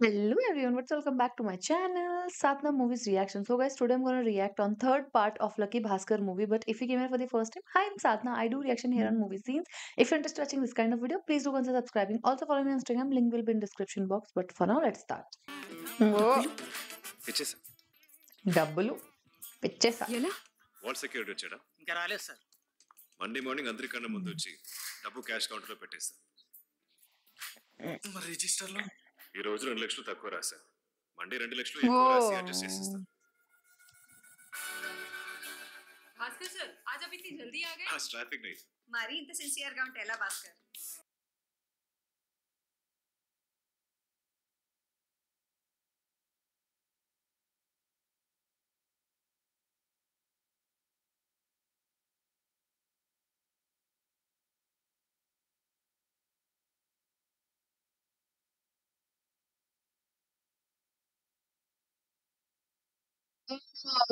Hello everyone, welcome back to my channel, Satna Movies Reaction. So guys, today I'm gonna react on third part of Lucky Bhaskar movie. But if you came here for the first time, hi, I'm Satna. I do reaction here on movie scenes. If you're interested in watching this kind of video, please do consider subscribing. Also follow me on Instagram. Link will be in description box. But for now, let's start. ఓ డబ్బులు ఇచ్చేసా. డబ్బులు ఇచ్చేసా. ఎలా? Wall security వచ్చాడా? ఇంకా రాలేదు sir. Monday morning అందరికన్నా ముందు వచ్చి డబ్బు క్యాష్ కౌంటర్ లో పెట్టేస్తా. మరి రిజిస్టర్ లో ఈ రోజు 2 లక్షలు తక్కువ రాసా. మండే 2 లక్షలు ఎక్కువ రాసి అడ్జస్ట్ చేసేస్తా. భాస్కర్ సార్ आज आप इतनी जल्दी आ गए? आज ట్రాఫిక్ नहीं. మరి ఇంత సిన్సియర్ గా ఉంటే ఎలా భాస్కర్?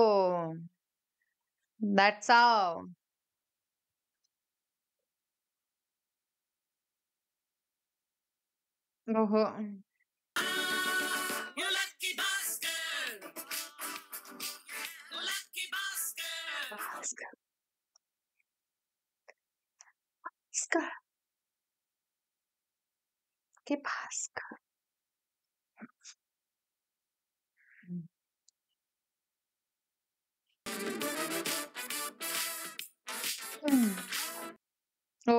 Oh, that's how. ఓహో. భాస్కర్. భాస్కర్. కే భాస్కర్. ఓ.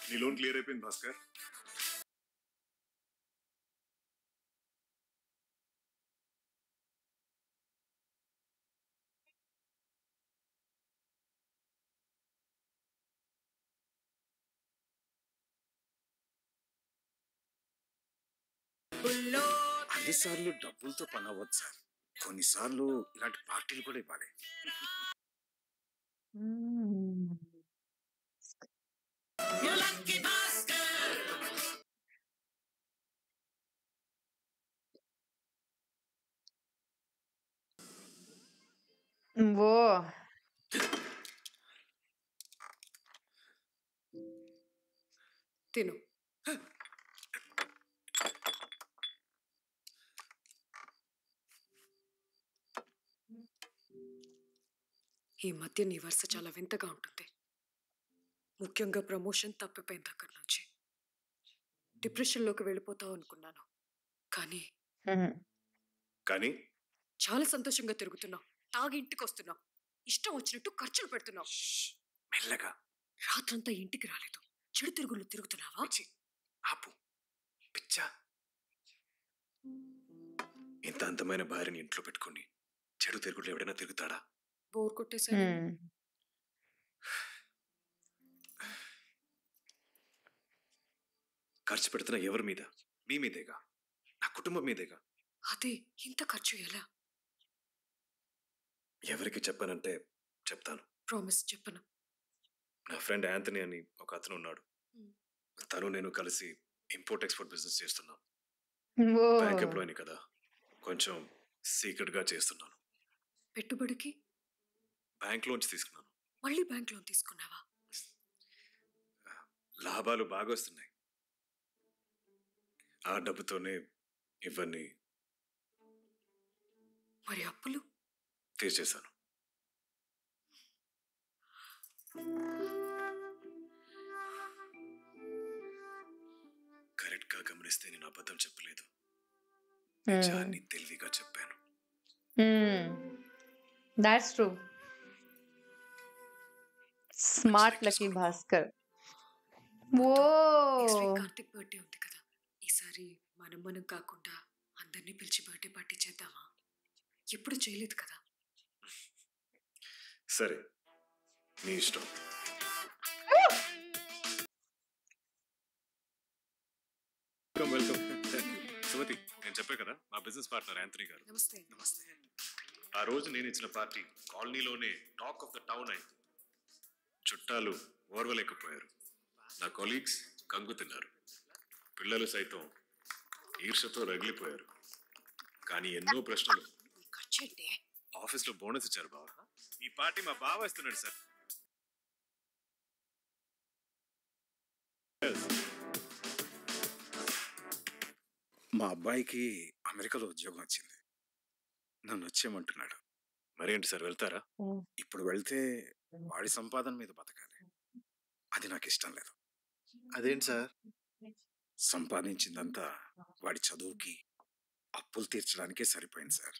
నీ లోన్ క్లియర్ అయిపోయింది భాస్కర్. అన్నిసార్లు డబ్బులతో పని అవ్వదు సార్. కొన్నిసార్లు ఇలాంటి పార్టీలు కూడా ఇవ్వాలి. ఓ. తిను. ఈ మధ్య నీ వరుస చాలా వింతగా ఉంటుంది. ముఖ్యంగా ప్రమోషన్ తప్పిపోయిన దగ్గర నుంచి డిప్రెషన్లోకి వెళ్ళిపోతావు అనుకున్నాను. కానీ కానీ చాలా సంతోషంగా తిరుగుతున్నావు, తాగి ఇంటికి వస్తున్నావు, ఇష్టం వచ్చినట్టు ఖర్చులు పెడుతున్నావు. మెల్లగా రాత్రంతా ఇంటికి రాలేదు, చెడు తిరుగుళ్ళు తిరుగుతున్నావా? వచ్చి ఆపు. పిచ్చా, ఇంత అందమైన భార్యని ఇంట్లో పెట్టుకుని చెడు తిరుగుడు ఎవడైనా తిరుగుతాడా? బోర్ కొట్టేసరి ఖర్చు పెడుతున్న ఎవరి మీద? మీ మీదేగా, నా కుటుంబం మీదేగా. అదే ఇంత ఖర్చు ఎలా? ఎవరికి చెప్పానంటే చెప్తాను. ప్రామిస్ చెప్పను. నా ఫ్రెండ్ యాంథనీ అని ఒక అతను ఉన్నాడు. తను నేను కలిసి ఇంపోర్ట్ ఎక్స్పోర్ట్ బిజినెస్ చేస్తున్నాం. బ్యాంక్ ఎంప్లాయీని కదా, కొంచెం సీక్రెట్ గా చేస్తున్నాను. పెట్టుబడికి బ్యాంక్ లోంచి తీసుకున్నాను. మళ్ళీ బ్యాంక్ లోన్ తీసుకున్నావా? లాభాలు బాగా వస్తున్నాయి. ఆ డబ్బుతోనే ఇవన్నీ మరి అప్పులు? తీర్చేశాను. కరెక్ట్ గా గమనిస్తే నేను అబద్ధం చెప్పలేదు, నిజాన్ని తెలివిగా చెప్పాను. That's true. Smart lucky Bhaskar. Oh. Next week Karthik birthday ఉంది కదా, ఈసారి మనం కాకుండా అందరినీ పిలిచి బర్త్డే పార్టీ చేద్దామా? ఎప్పుడు చేయలేదు కదా. సరే, నీ ఇష్టం. వెల్కమ్. సుమతి, నేను చెప్పే కదా, మా బిజినెస్ పార్ట్నర్ యాంథనీ గారు. నమస్తే. నమస్తే. ఆ రోజు నేను ఇచ్చిన పార్టీ కాలనీలోనే టాక్ ఆఫ్ ద టౌన్ అయింది. చుట్టాలు ఓర్వలేకపోయారు, నా కొలీగ్స్ కంగు తిన్నారు, పిల్లలు సైతం ఈర్షతో రగిలిపోయారు. కానీ ఎన్నో ప్రశ్నలు. ఖర్చు అంటే ఆఫీస్ లో బోనస్ ఇచ్చారు బావ. ఈ పార్టీ మా బావ ఇస్తున్నాడు సార్. మా అబ్బాయికి అమెరికాలో ఉద్యోగం వచ్చింది. నన్ను వచ్చేయమంటున్నాడు. మరేంటి సార్ వెళ్తారా? ఇప్పుడు వెళ్తే వాడి సంపాదన మీద బతకాలి. అది నాకు ఇష్టం లేదు. అదేంటి సార్? సంపాదించిందంతా వాడి చదువుకి, అప్పులు తీర్చడానికే సరిపోయింది సార్.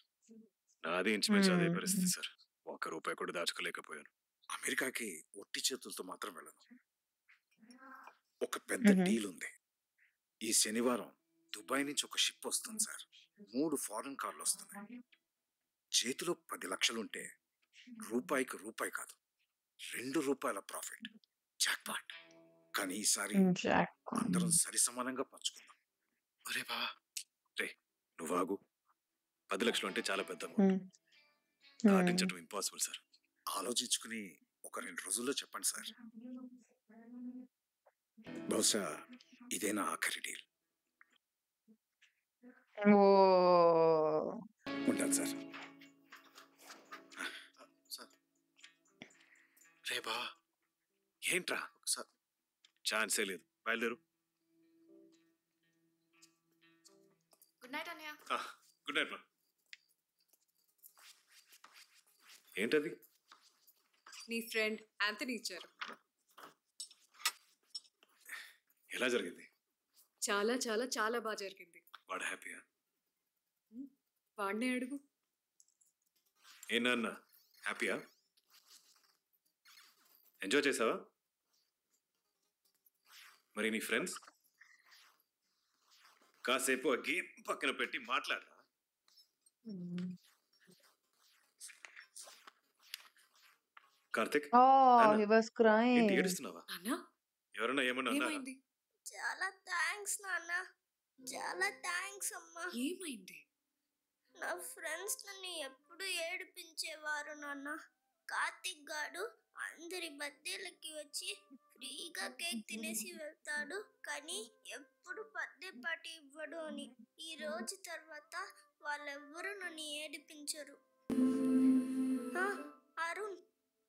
నాది ఇంచుమించు అదే పరిస్థితి సార్. ఒక్క రూపాయి కూడా దాచుకోలేకపోయాను. అమెరికాకి ఒట్టి చేతులతో మాత్రం వెళ్ళను. ఒక పెద్ద డీల్ ఉంది. ఈ శనివారం దుబాయ్ నుంచి ఒక షిప్ వస్తుంది సార్. 3 ఫారెన్ కార్లు వస్తున్నాయి. చేతిలో 10 లక్షలుంటే రూపాయికి రూపాయి కాదు, 2 రూపాయల ప్రాఫిట్. జాక్పాట్. కానీ ఈసారి అందరం సరి సమానంగా పంచుకుందాం. ఒరే బావా, నువ్వాగు. 10 లక్షలు అంటే చాలా పెద్ద అమౌంట్. దాటించడం impossible sir. ఆలోచించుకుని ఒక 2 రోజుల్లో చెప్పండి సార్. బహుశా ఇదేనా ఆఖరి డీల్. ఉంటాను సార్. సార్ రే బావా, ఏంట్రా? ఒకసారి ఛాన్సే లేదు. బయలుదేరు. గుడ్ నైట్ అన్నయ్య. గుడ్ నైట్ మా. ఏంటది? నీ ఫ్రెండ్ యాంథనీ ఇచ్చారు. ఎలా జరిగింది? చాలా చాలా చాలా బాగా జరిగింది. వాడు హ్యాపీయా? వాడినే అడుగు. ఏ నాన్న హ్యాపీయా? ఎంజాయ్ చేసావా? మరి నీ ఫ్రెండ్స్? కాసేపు ఆ గేమ్ పక్కన పెట్టి మాట్లాడరా. Karthik, He was crying. ఏంటి ఏడుస్తున్నావా? నాన్న ఎవరన్నా ఏమన్నా అన్నారా? ఏమైంది? చాలా థ్యాంక్స్ నాన్న, చాలా థ్యాంక్స్ అమ్మా. ఏమైంది? నా ఫ్రెండ్స్ నన్ను ఎప్పుడు ఏడిపించేవారు నాన్న. కార్తిక్ గాడు అందరి బర్త్డేలకి వచ్చి ఫ్రీగా కేక్ తినేసి వెళ్తాడు, కానీ ఎప్పుడు బర్త్డే పార్టీ ఇవ్వడు అని. ఈ రోజు తర్వాత వాళ్ళెవ్వరూ నన్ను ఏడిపించరు. అరుణ్,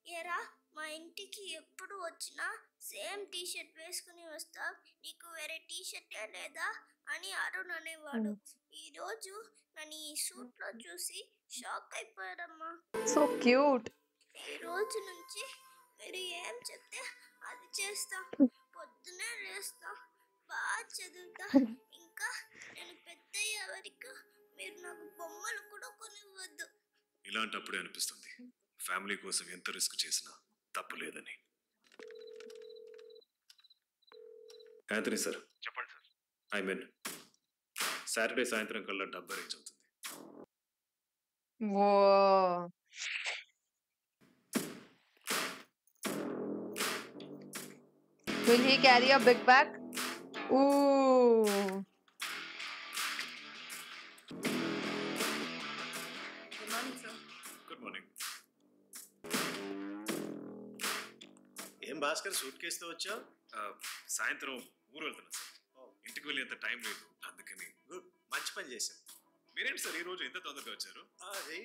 ఏరా, మా ఇంటికి ఎప్పుడు వచ్చినా సేమ్ టీషర్ట్ వేసుకుని వస్తావు, నీకు వేరే టీషర్టే లేదా అని అరుణ్ అనేవాడు. ఈరోజు నన్ను ఈ సూట్లో చూసి షాక్ అయిపోయాడమ్మా. So cute. ఈ రోజు నుంచి మీరు ఏం చెప్తే అది చేస్తా, పొద్దునే లేస్తా, బాగా చదువుతా, ఇంకా నేను పెద్దయ్యే వరకు మీరు నాకు బొమ్మలు కూడా కొనివ్వద్దు. ఇలాంటప్పుడే అనిపిస్తుంది ఫ్యామిలీ కోసం ఎంత రిస్క్ చేసినా తప్పు లేదని. యాంథనీ సార్, చెప్పండి సార్. ఐ మీన్ సాటర్డే సాయంత్రం కల్లా డబ్బు అరేంజ్ అవుతుంది. Whoa. Will he carry a big bag? Ooh. Good morning sir. Good morning. ఏం భాస్కర్, సూట్ కేసుతో వచ్చావు? సాయంత్రం ఊరు వెళ్తున్నా సార్. ఇంటికి వెళ్ళేంత టైం లేదు, అందుకని. గుడ్, మంచి పని చేశావు. మీరేంటి సార్ ఈ రోజు ఎంత తొందరగా వచ్చారు? అది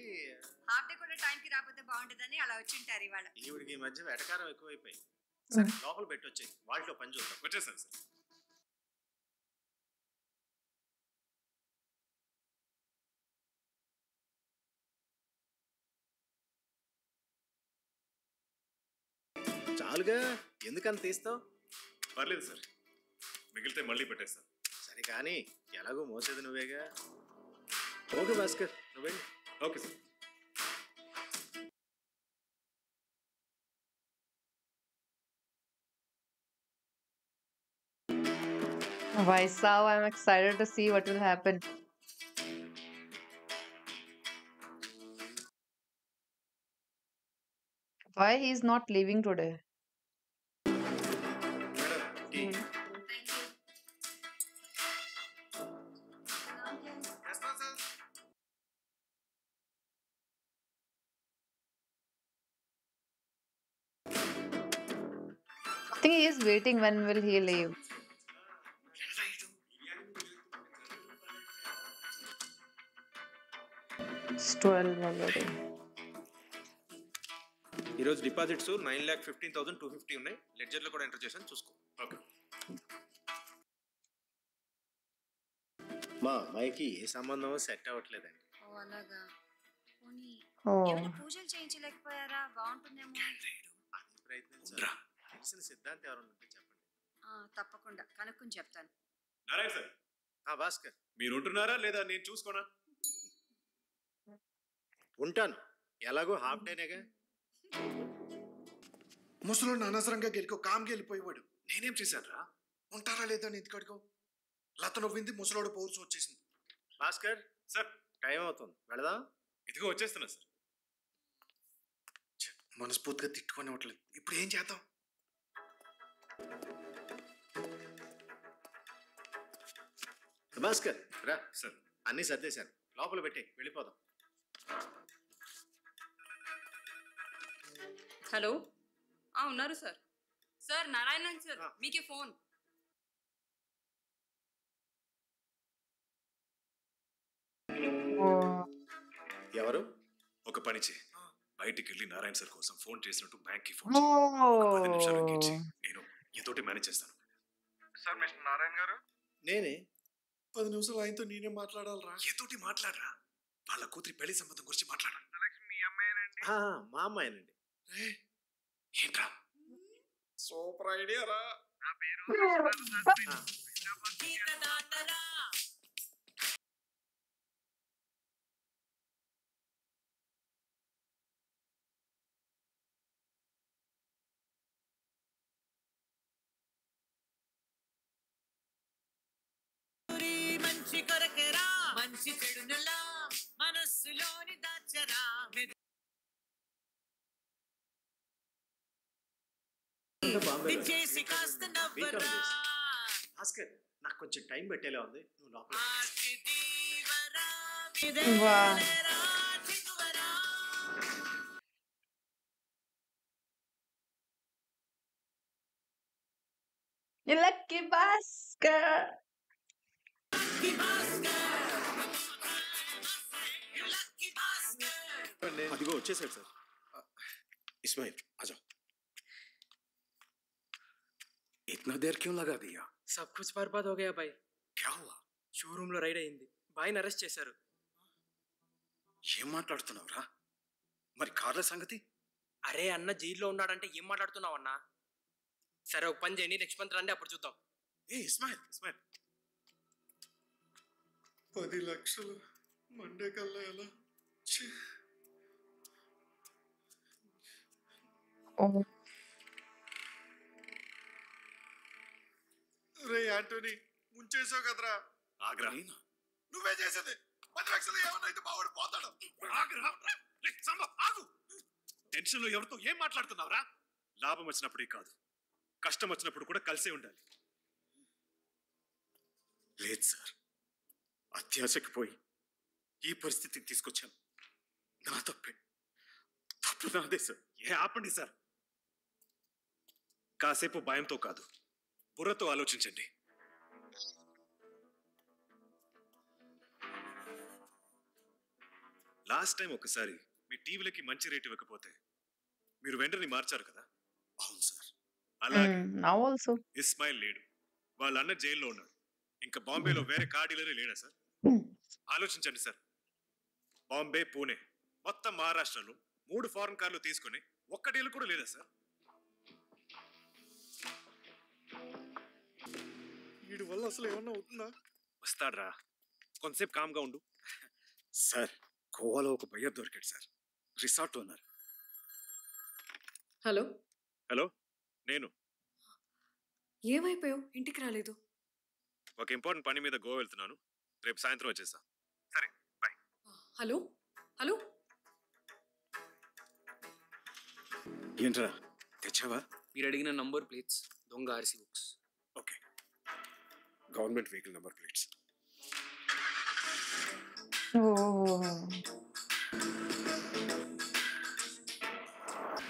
హార్ట్ కూడా టైంకి రాకపోతే బాగుంటుందని అలా వచ్చింటారు ఇవాళ. ఈవిడికి ఈ మధ్య వెటకారం ఎక్కువైపోయింది. సరే లోపల పెట్టొచ్చాయి, వాటిలో పని చూద్దాం. వచ్చేసాను సార్. చాలుగా, ఎందుకని తీస్తావు? పర్లేదు సార్, మిగిలితే మళ్ళీ పెట్టేస్తాను. సరే కానీ ఎలాగో మోసేది నువ్వేగా. ఓకే భాస్కర్, నువ్వేంటి? Okay sir. Vaisao, I'm excited to see what will happen. Why he's not leaving today? Madam, tea. చేస్తాను sir. I think he is waiting. When will he leave? It's 12 already. ఈరోజు డిపాజిట్స్ 9,15,250 ఉన్నాయి. లెడ్జర్లో కూడా enter చేశాను, చూసుకో. Okay. మా అమ్మాయికి ఏ సంబంధమో set అవ్వట్లేదండి. ఓ అలాగా. పోనీ ఓ ఏమైనా పూజలు చేయించలేకపోయారా? బాగుంటుందేమో. అది ప్రయత్నించాలి. తెలిసిన సిద్ధాంతం ఎవరైనా ఉంటే చెప్పండి. తప్పకుండా కనుక్కొని చెప్తాను. నారాయణ సార్, భాస్కర్ మీరు ఉంటున్నారా లేదా నేను చూసుకోనా? ఉంటాను, ఎలాగో హాఫ్ డేనేగా. ముసలోడిని అనవసరంగా గెలికో కామ్కి వెళ్ళిపోయేవాడు. నేనేం చేశాను రా? ఉంటారా లేదా అని ఎందుకు అడిగావు? లత నవ్వింది, ముసలోడు పౌరుషం వచ్చేసింది. భాస్కర్ సార్, టైం అవుతుంది, వెళదాం. ఇదిగో వచ్చేస్తున్నా సార్. మనస్ఫూర్తిగా తిట్టుకొని ఇవ్వట్లేదు. ఇప్పుడు ఏం చేద్దాం? భాస్కర్ రా, సార్, అన్నీ సర్దేశాను, లోపల పెట్టి వెళ్ళిపోదాం. హలో ఉన్నారు సార్. సార్ నారాయణన్ సార్, మీకే ఫోన్. ఎవరు? ఒక పని చేయి, బయటికి వెళ్ళి నారాయణ సార్ కోసం ఫోన్ చేసినట్టు బ్యాంక్ కి ఫోన్ ఓ చేయి. 10 నిమిషాలు ఇచ్చి నేను ఏదోటి మేనేజ్ చేస్తాను. సార్ మిస్టర్ నారాయణ గారు, నేనే. 10 నిమిషాలు ఆయనతో నేనే మాట్లాడాలరా. ఏదోటి మాట్లాడరా, వాళ్ళ కూతురి పెళ్లి సంబంధం గురించి మాట్లాడ. మీ అమ్మాయినండి. మా అమ్మాయినండి. ఏంట్రా? సూపర్ ఐడియా రా. నా పేరు మంచి కొరకరా, మంచి చెడునలా మనస్సులోని దాచరా. చేసి కాస్త నవ్వరా. భాస్కర్, నాకు కొంచెం టైం పెట్టేలా ఉంది, నువ్వు లోపల. వా You lucky bastard. అదిగో వచ్చేసాడు సార్. इस्माइल आ जाओ। इतना देर क्यों लगा दिया? सब कुछ बर्बाद हो गया भाई। क्या हुआ? షోరూమ్ లో రైడ్ అయింది, బాయ్ని అరెస్ట్ చేశారు. ఏం మాట్లాడుతున్నావురా? మరి కార్ల సంగతి? అరే అన్న జైల్లో ఉన్నాడంటే ఏం మాట్లాడుతున్నావు అన్నా? సరే ఒక పని చేయండి, నెక్స్ట్ మంత్ రండి, అప్పుడు చూద్దాం. ఏ ఇస్మాయిల్ 10 లక్షలు మండే కల్లా ఎలా? రే యాంటోనీ, ముంచేసావు కదరా. ఆగ్రా, నువ్వే చేసేది. 10 లక్షలు ఏమన్నా అయితే బావుడు పోతాడు. ఆగు. టెన్షన్ లో ఎవరితో ఏం మాట్లాడుతున్నావురా? లాభం వచ్చినప్పుడే కాదు, కష్టం వచ్చినప్పుడు కూడా కలిసే ఉండాలి. లేదు సార్, అత్యాశకి పోయి ఈ పరిస్థితికి తీసుకొచ్చాను. నా తప్పు నాదే సార్. ఆపండి సార్. కాసేపు భయంతో కాదు, బుర్రతో ఆలోచించండి. లాస్ట్ టైం ఒకసారి మీ టీవీలకి మంచి రేట్ ఇవ్వకపోతే మీరు వెంటనే మార్చారు కదా? అవును సార్. అలాగే Now also. ఇస్మాయిల్ లేడు, వాళ్ళ అన్న జైల్లో ఉన్నాడు. ఇంకా బాంబేలో వేరే కార్ డీలరే లేడా సార్? ఆలోచించండి సార్. బాంబే, పూణే మొత్తం మహారాష్ట్రలో 3 ఫారెన్ కార్లు తీసుకుని ఒక్క డీల్ కూడా లేదా సార్? వీడి వల్ల అసలు ఏమన్నా అవుతుందా? వస్తాడ్రా, కొంతసేపు కామ్గా ఉండు. సార్, గోవాలో ఒక బయ్యర్ దొరికాడు sir, resort owner. Hello hello, నేను ఏమైపోయావు? ఇంటికి రాలేదు. ఒక ఇంపార్టెంట్ పని మీద గోవా వెళ్తున్నాను, రేపు సాయంత్రం వచ్చేసా. సరే, బాయ్. హలో హలో, ఏంట్రా తెచ్చావా? మీరు అడిగిన నంబర్ ప్లేట్స్ దొంగ RC books. Okay, government vehicle number plates. Oh.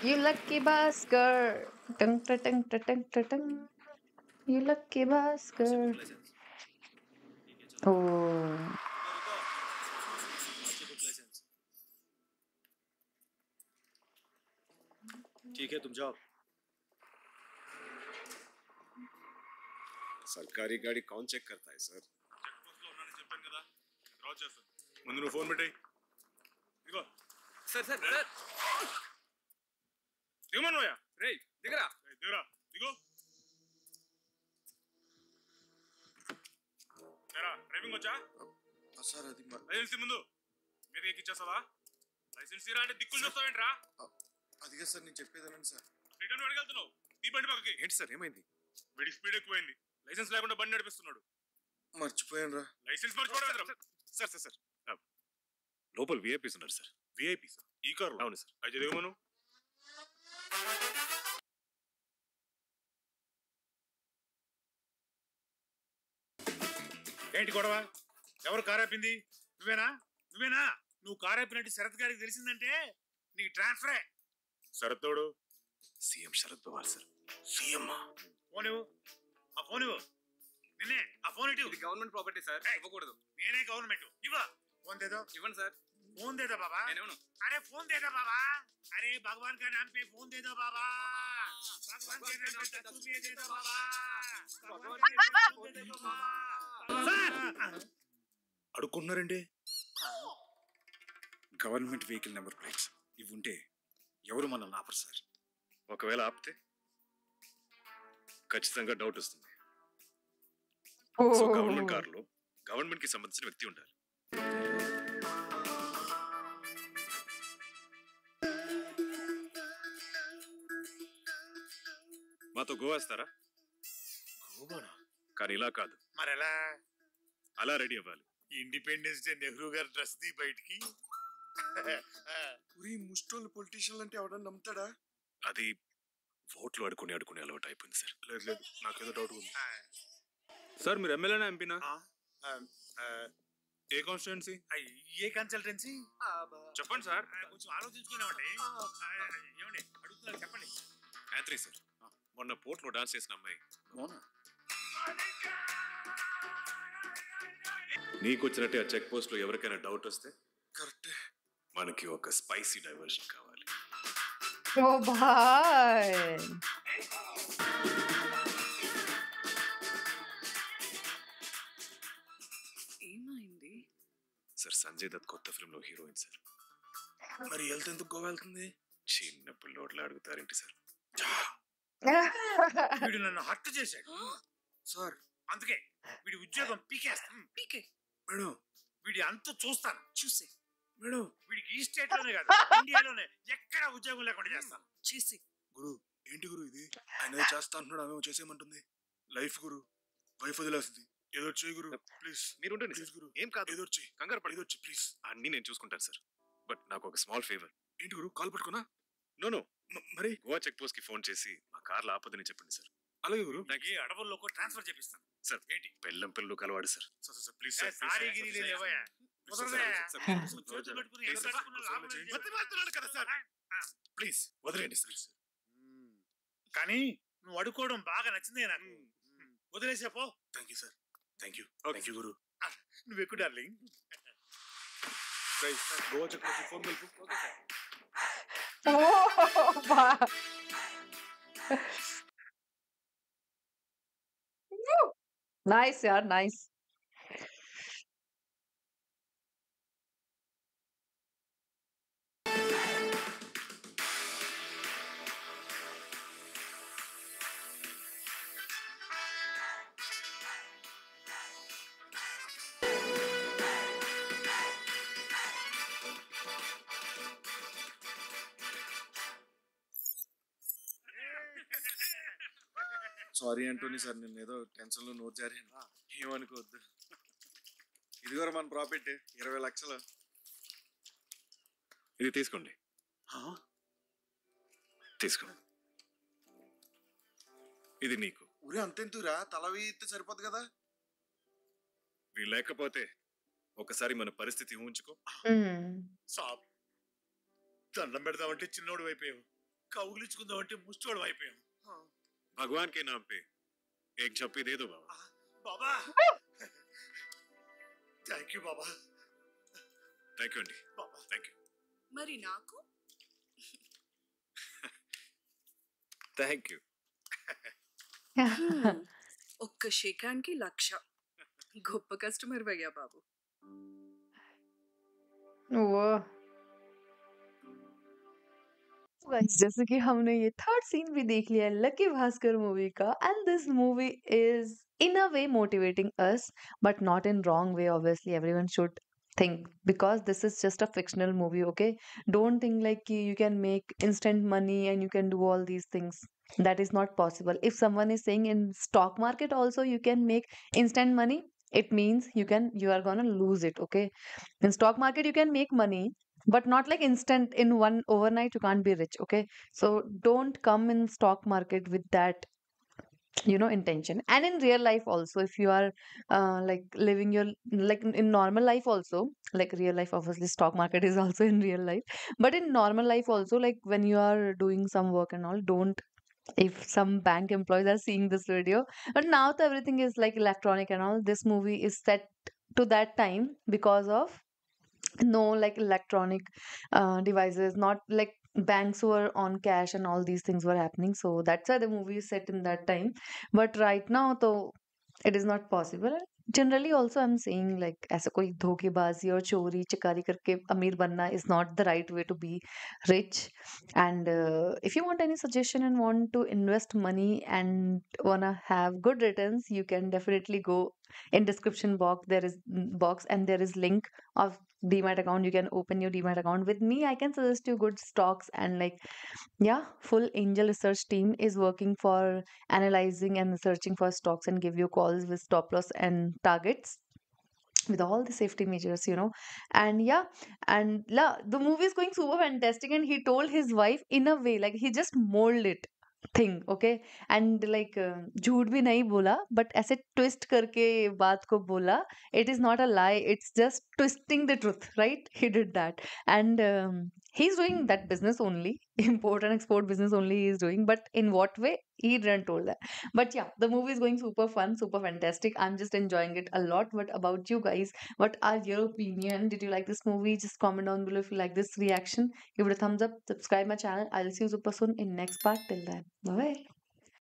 You lucky bastard. Tung tung tung tung tung tung. You lucky bastard. Oh. ठीक है, तुम जाओ. सरकारी गाड़ी कौन चेक करता है सर? తర్వాత చేస్తాను. ముందు నువ్వు ఫోన్ పెట్టాయి. ఇదిగో సార్ సార్ సార్ దిగమన్నయ్యా. రేయ్ దిగరా. దిగరా దిగో. డ్రైవింగ్ వచ్చా? సార్ అది లైసెన్స్ ముందు మీద ఎక్కిచ్చేస్తావా? లైసెన్స్ తీరా అంటే దిక్కులు చూస్తావేంట్రా? అదిగా సార్ నేను చెప్పేదానండి సార్. రిటర్న్ అడగలుగుతున్నావు. ఈ బండి పక్కకి. ఏంటి సార్ ఏమైంది? వీడి స్పీడ్ ఎక్కువైంది. లైసెన్స్ లేకుండా బండి నడిపిస్తున్నాడు. మర్చిపోయాను రా. లైసెన్స్ మర్చిపోవడం. సార్ సార్ సార్ లోపల విఐపీస్ ఉన్నారు సార్. విఐపీస్ ఈ కారు? అవును సార్. అయితే దిగమను. ఏంటి గొడవ? ఎవరు కారు ఆపింది? నువ్వేనా? నువ్వు కారు ఆపినట్టు శరత్ గారికి తెలిసిందంటే నీకు ట్రాన్స్ఫరే. శరత్తోడు CM Sharad Pawar sir. CM phone ఇవ్వు. ఆ ఫోన్ ఇవ్వు. నిన్నే ఆ ఫోన్ ఇటు. ఇది గవర్నమెంట్ ప్రాపర్టీ సార్, ఇవ్వకూడదు. నేనే గవర్నమెంట్. ఇవ్వ ఫోన్ దేదో. ఇవ్వండి సార్. फोन दे दो बाबा. अरे फोन दे दो बाबा. अरे भगवान का नाम पे फोन दे दो बाबा. भगवान के नाम पे 10 रुपये दे दो बाबा. भगवान के नाम पे दे दो बाबा. అడుక్కున్నారండి. గవర్నమెంట్ వెహికల్ నెంబర్ ప్లేట్స్ ఇవి ఉంటే ఎవరు మనల్ని ఆపరు సార్. ఒకవేళ ఆపితే ఖచ్చితంగా డౌట్ వస్తుంది. సో గవర్నమెంట్ కారులో గవర్నమెంట్ కి సంబంధించిన వ్యక్తి ఉండాలి. మాతో గోవా వస్తారా? గోవానా? కానీ ఇలా కాదు. మరెలా? అలా రెడీ అవ్వాలి. ఇండిపెండెన్స్ డే నెహ్రూ గారు డ్రెస్ ది బయటికి. ముస్టోళ్ళు పొలిటీషియన్ అంటే ఎవడన్నా నమ్ముతాడా? అది ఓట్లు అడుకుని అలవాటు అయిపోయింది సార్. లేదు లేదు, నాకేదో డౌట్ ఉంది సార్. మీరు ఎమ్మెల్యేనా ఎంపీనా? ఏ కాన్స్టిట్యుయెన్సీ? ఏ కన్సల్టెన్సీ? చెప్పండి సార్. కొంచెం ఆలోచించుకున్నామండి. ఏమండి అడుగుతున్నారు చెప్పండి. యాంత్రీ సార్, మొన్న పోర్ట్లో డాన్స్ చేసిన అమ్మాయి. నీకు వచ్చినట్టే ఆ చెక్ పోస్ట్ లో ఎవరికైనా డౌట్ వస్తే కరెక్ట్ మనకి ఒక స్పైసీ డైవర్షన్ కావాలి. ఓ భాయ్, ఏమైంది సార్? సంజయ్ దత్ కొత్త ఫిల్మ్ లో హీరోయిన్ సార్. మరి వెళ్తే ఎందుకు గోవా వెళ్తుంది? చిన్న పిల్లోడ్లు అడుగుతారేంటి సార్? వీడు నన్ను హర్ట్ చేశాడు సార్. అందుకే వీడి ఉద్యోగం పీకేస్తాను. పీకే మేడం వీడి అంత చూస్తాను. చూసి మేడం వీడికి ఈ స్టేట్ లోనే కాదు ఇండియాలోనే ఎక్కడ ఉద్యోగం లేకుండా చేస్తాను. చేసి గురు ఏంటి గురు ఇది? ఆయన చేస్తా అంటున్నాడు, ఆమె చేసేయమంటుంది. లైఫ్ గురు, వైఫ్ వదిలేస్తుంది. ఏదో చేయి గురు ప్లీజ్. మీరు ఉండండి ప్లీజ్ గురు. ఏం కాదు, ఏదో వచ్చి కంగారు పడి. ఏదో వచ్చి ప్లీజ్. అన్ని నేను చూసుకుంటాను సార్. బట్ నాకు ఒక స్మాల్ ఫేవర్. ఏంటి గురు? కాల్ పట్టుకున్నా? నో మరి గోవా చెక్ పోస్ట్ కి ఫోన్ చేసి మా కార్లో ఆపదని చెప్పండి సార్. అలాగే గురు. నాకు ఈ అడవుల్లో ట్రాన్స్ఫర్ చేపిస్తాను సార్. ఏంటి పెళ్ళం పిల్లలు కలవాడు సార్. సార్ సార్ ప్లీజ్ ఏ, సారీ గిరి లేదు ఏవయ్యా. కుదరదే. చేతులు పట్టుకుని ప్లీజ్ సార్. ఎగరగట్టుకుని లాభం ఏంటి? బతిమాలుతున్నాను కదా సార్. ప్లీజ్ వదిలేండి సార్. కానీ నువ్వు అడుక్కోవడం బాగా నచ్చిందే నాకు. వదిలేసే పో. Thank you sir. Thank you గురు. నువ్వు ఎక్కువ darling. Goa check post phone కలుపు. ఓ భాయ్. Nice yaar, nice. Sorry Antony sir, నేను ఏదో టెన్షన్ లో నోట్ జారాను. ఏమనుకోవద్దు. ఇది కూడా మన ప్రాఫిట్ 20 లక్షలు. ఇది తీసుకోండి. తీసుకో. ఇది నీకు. ఊరే అంతెంతురా? తలవి ఇస్తే సరిపోదు కదా. వీళ్ళు లేకపోతే ఒకసారి మన పరిస్థితి ఊహించుకో. సాబ్ దండం పెడదామంటే చిన్నోడు అయిపోయావు, కౌగులించుకుందామంటే ముష్టోడు అయిపోయావు. भगवान के नाम पे एक झप्पी दे दो बाबा. బాబా థ్యాంక్ యూ బాబా. థ్యాంక్ యూ అండి. బాబా థ్యాంక్ యూ. మరి నాకు థ్యాంక్ యూ. ఒక్క షేకానికి 1,00,000. గొప్ప కస్టమర్ అయ్యా బాబు. वाह! गाइस जैसे कि हमने ये थर्ड सीन भी देख लिया है लकी भास्कर मूवी का and this movie is in a way motivating us but not in wrong way obviously everyone should think because this is just a fictional movie, okay? Don't think like you can make instant money and you can do all these things. That is not possible. If someone is saying in stock market also you can make instant money, it means you are gonna lose it, okay? In stock market you can make money, but not like instant in one overnight you can't be rich, okay? So don't come in stock market with that intention. And in real life also, if you are like living your like in normal life also, like real life obviously stock market is also in real life, but in normal life also, like when you are doing some work and all, don't, if some bank employees are seeing this video, but now the everything is like electronic and all, this movie is set to that time because of no like electronic devices, not like banks were on cash and all these things were happening, so that's why the movie is set in that time. But right now though it is not possible. Generally also I'm saying like ऐसा कोई धोखेबाजी और चोरी चकारी करके अमीर बनना is not the right way to be rich. And if you want any suggestion and want to invest money and wanna have good returns, you can definitely go in description box. There is box and there is link of Demat account. You can open your Demat account with me. I can suggest you good stocks and like yeah, full angel research team is working for analyzing and researching for stocks and give you calls with stop loss and targets with all the safety measures. And yeah, and la the movie is going super fantastic, and he told his wife in a way like he just molded it thing, okay? And like झूठ भी नहीं बोला but ऐसे twist करके बात को बोला. It is not a lie, it's just twisting the truth, right? He did that. And he's doing that business only, import and export business only he is doing, but in what way he didn't told that. But yeah, the movie is going super fun, super fantastic. I'm just enjoying it a lot. What about you guys? What are your opinion? Did you like this movie? Just comment down below if you like this reaction. Give it a thumbs up, subscribe my channel. I'll see you super soon in next part. Till then, bye bye.